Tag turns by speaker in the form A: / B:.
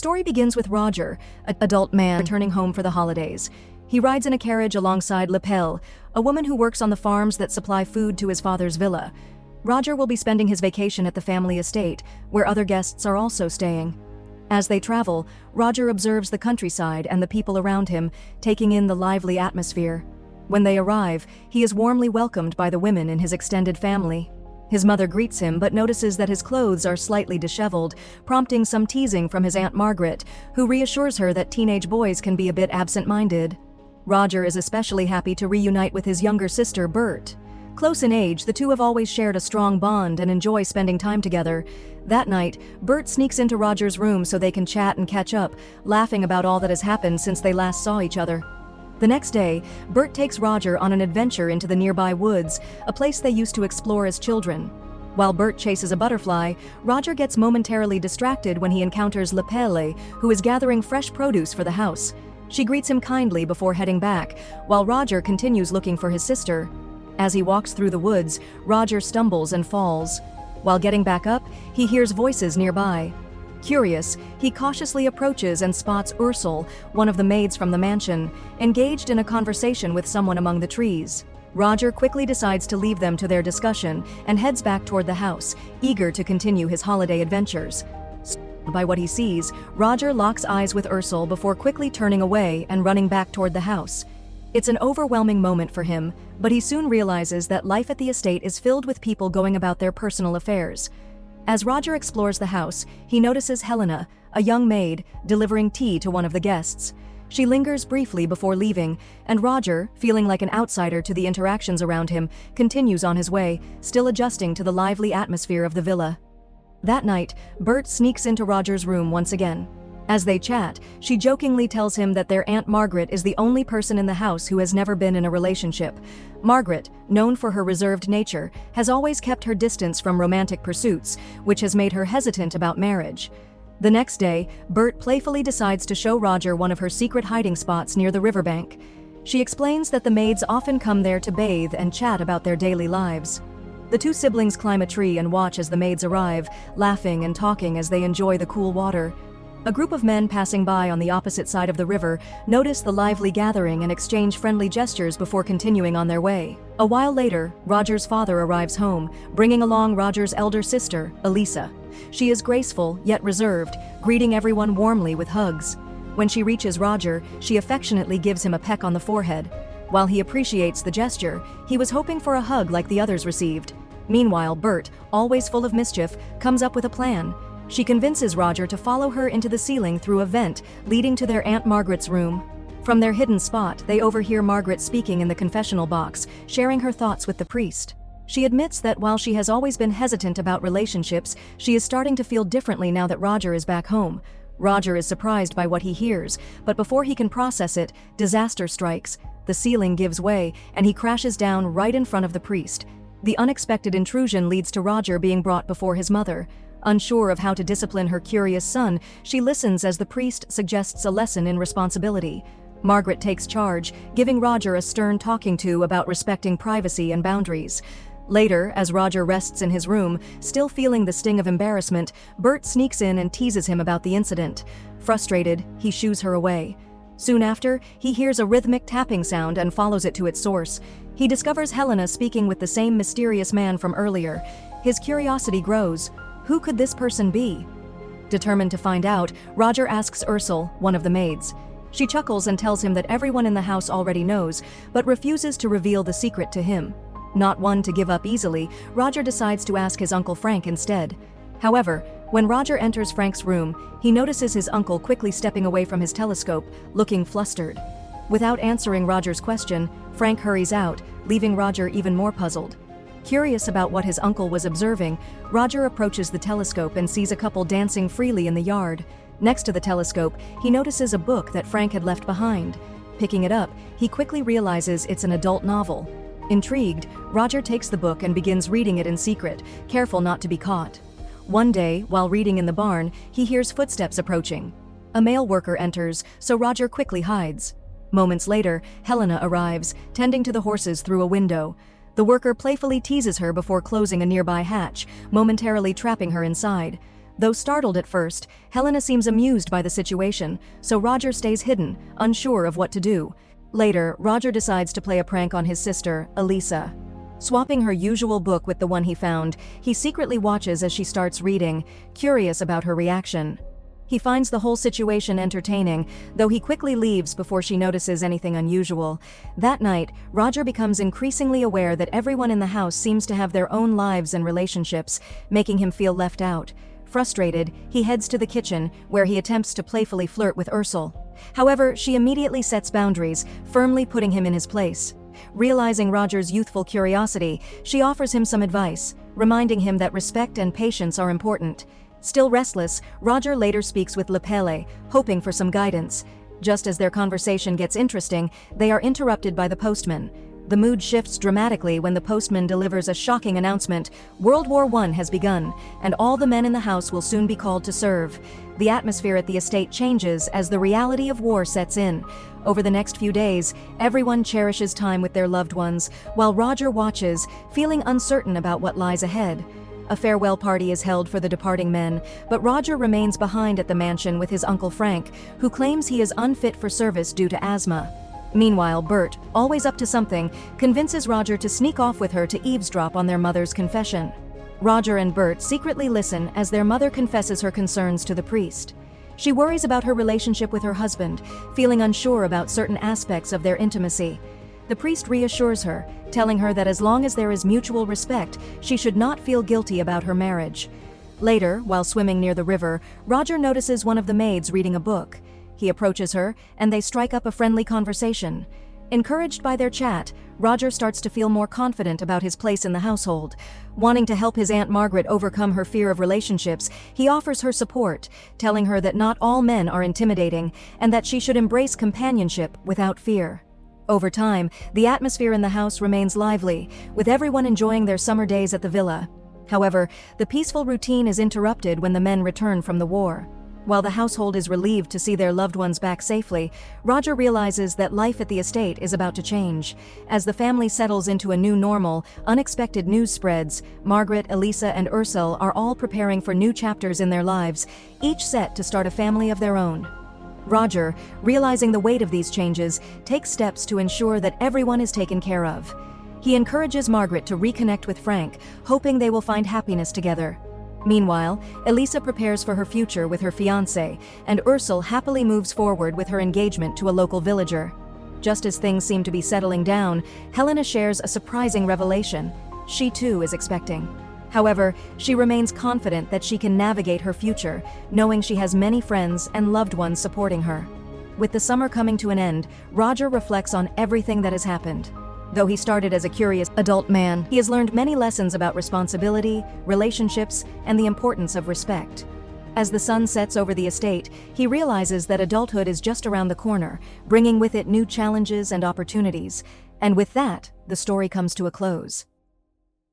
A: story begins with Roger, an adult man returning home for the holidays. He rides in a carriage alongside Lepelle, a woman who works on the farms that supply food to his father's villa. Roger will be spending his vacation at the family estate, where other guests are also staying. As they travel, Roger observes the countryside and the people around him, taking in the lively atmosphere. When they arrive, he is warmly welcomed by the women in his extended family. His mother greets him but notices that his clothes are slightly disheveled, prompting some teasing from his Aunt Margaret, who reassures her that teenage boys can be a bit absent-minded. Roger is especially happy to reunite with his younger sister, Bert. Close in age, the two have always shared a strong bond and enjoy spending time together. That night, Bert sneaks into Roger's room so they can chat and catch up, laughing about all that has happened since they last saw each other. The next day, Bert takes Roger on an adventure into the nearby woods, a place they used to explore as children. While Bert chases a butterfly, Roger gets momentarily distracted when he encounters Lepelle, who is gathering fresh produce for the house. She greets him kindly before heading back, while Roger continues looking for his sister. As he walks through the woods, Roger stumbles and falls. While getting back up, he hears voices nearby. Curious, he cautiously approaches and spots Ursel, one of the maids from the mansion, engaged in a conversation with someone among the trees. Roger quickly decides to leave them to their discussion and heads back toward the house, eager to continue his holiday adventures. By what he sees, Roger locks eyes with Ursel before quickly turning away and running back toward the house. It's an overwhelming moment for him, but he soon realizes that life at the estate is filled with people going about their personal affairs. As Roger explores the house, he notices Helena, a young maid, delivering tea to one of the guests. She lingers briefly before leaving, and Roger, feeling like an outsider to the interactions around him, continues on his way, still adjusting to the lively atmosphere of the villa. That night, Bert sneaks into Roger's room once again. As they chat, she jokingly tells him that their Aunt Margaret is the only person in the house who has never been in a relationship. Margaret, known for her reserved nature, has always kept her distance from romantic pursuits, which has made her hesitant about marriage. The next day, Bert playfully decides to show Roger one of her secret hiding spots near the riverbank. She explains that the maids often come there to bathe and chat about their daily lives. The two siblings climb a tree and watch as the maids arrive, laughing and talking as they enjoy the cool water. A group of men passing by on the opposite side of the river notice the lively gathering and exchange friendly gestures before continuing on their way. A while later, Roger's father arrives home, bringing along Roger's elder sister, Elisa. She is graceful, yet reserved, greeting everyone warmly with hugs. When she reaches Roger, she affectionately gives him a peck on the forehead. While he appreciates the gesture, he was hoping for a hug like the others received. Meanwhile, Bert, always full of mischief, comes up with a plan. She convinces Roger to follow her into the ceiling through a vent leading to their Aunt Margaret's room. From their hidden spot, they overhear Margaret speaking in the confessional box, sharing her thoughts with the priest. She admits that while she has always been hesitant about relationships, she is starting to feel differently now that Roger is back home. Roger is surprised by what he hears, but before he can process it, disaster strikes. The ceiling gives way, and he crashes down right in front of the priest. The unexpected intrusion leads to Roger being brought before his mother. Unsure of how to discipline her curious son, she listens as the priest suggests a lesson in responsibility. Margaret takes charge, giving Roger a stern talking to about respecting privacy and boundaries. Later, as Roger rests in his room, still feeling the sting of embarrassment, Bert sneaks in and teases him about the incident. Frustrated, he shoos her away. Soon after, he hears a rhythmic tapping sound and follows it to its source. He discovers Helena speaking with the same mysterious man from earlier. His curiosity grows. Who could this person be? Determined to find out, Roger asks Ursel, one of the maids. She chuckles and tells him that everyone in the house already knows, but refuses to reveal the secret to him. Not one to give up easily, Roger decides to ask his Uncle Frank instead. However, when Roger enters Frank's room, he notices his uncle quickly stepping away from his telescope, looking flustered. Without answering Roger's question, Frank hurries out, leaving Roger even more puzzled. Curious about what his uncle was observing, Roger approaches the telescope and sees a couple dancing freely in the yard. Next to the telescope, he notices a book that Frank had left behind. Picking it up, he quickly realizes it's an adult novel. Intrigued, Roger takes the book and begins reading it in secret, careful not to be caught. One day, while reading in the barn, he hears footsteps approaching. A male worker enters, so Roger quickly hides. Moments later, Helena arrives, tending to the horses through a window. The worker playfully teases her before closing a nearby hatch, momentarily trapping her inside. Though startled at first, Helena seems amused by the situation, so Roger stays hidden, unsure of what to do. Later, Roger decides to play a prank on his sister, Elisa. Swapping her usual book with the one he found, he secretly watches as she starts reading, curious about her reaction. He finds the whole situation entertaining, though he quickly leaves before she notices anything unusual. That night, Roger becomes increasingly aware that everyone in the house seems to have their own lives and relationships, making him feel left out. Frustrated, he heads to the kitchen, where he attempts to playfully flirt with Ursula. However, she immediately sets boundaries, firmly putting him in his place. Realizing Roger's youthful curiosity, she offers him some advice, reminding him that respect and patience are important. Still restless, Roger later speaks with Lepele, hoping for some guidance. Just as their conversation gets interesting, they are interrupted by the postman. The mood shifts dramatically when the postman delivers a shocking announcement: World War I has begun, and all the men in the house will soon be called to serve. The atmosphere at the estate changes as the reality of war sets in. Over the next few days, everyone cherishes time with their loved ones, while Roger watches, feeling uncertain about what lies ahead. A farewell party is held for the departing men, but Roger remains behind at the mansion with his uncle Frank, who claims he is unfit for service due to asthma. Meanwhile, Bert, always up to something, convinces Roger to sneak off with her to eavesdrop on their mother's confession. Roger and Bert secretly listen as their mother confesses her concerns to the priest. She worries about her relationship with her husband, feeling unsure about certain aspects of their intimacy. The priest reassures her, telling her that as long as there is mutual respect, she should not feel guilty about her marriage. Later, while swimming near the river, Roger notices one of the maids reading a book. He approaches her, and they strike up a friendly conversation. Encouraged by their chat, Roger starts to feel more confident about his place in the household. Wanting to help his Aunt Margaret overcome her fear of relationships, he offers her support, telling her that not all men are intimidating, and that she should embrace companionship without fear. Over time, the atmosphere in the house remains lively, with everyone enjoying their summer days at the villa. However, the peaceful routine is interrupted when the men return from the war. While the household is relieved to see their loved ones back safely, Roger realizes that life at the estate is about to change. As the family settles into a new normal, unexpected news spreads. Margaret, Elisa, and Ursula are all preparing for new chapters in their lives, each set to start a family of their own. Roger, realizing the weight of these changes, takes steps to ensure that everyone is taken care of. He encourages Margaret to reconnect with Frank, hoping they will find happiness together. Meanwhile, Elisa prepares for her future with her fiancé, and Ursula happily moves forward with her engagement to a local villager. Just as things seem to be settling down, Helena shares a surprising revelation. She too is expecting. However, she remains confident that she can navigate her future, knowing she has many friends and loved ones supporting her. With the summer coming to an end, Roger reflects on everything that has happened. Though he started as a curious adult man, he has learned many lessons about responsibility, relationships, and the importance of respect. As the sun sets over the estate, he realizes that adulthood is just around the corner, bringing with it new challenges and opportunities. And with that, the story comes to a close.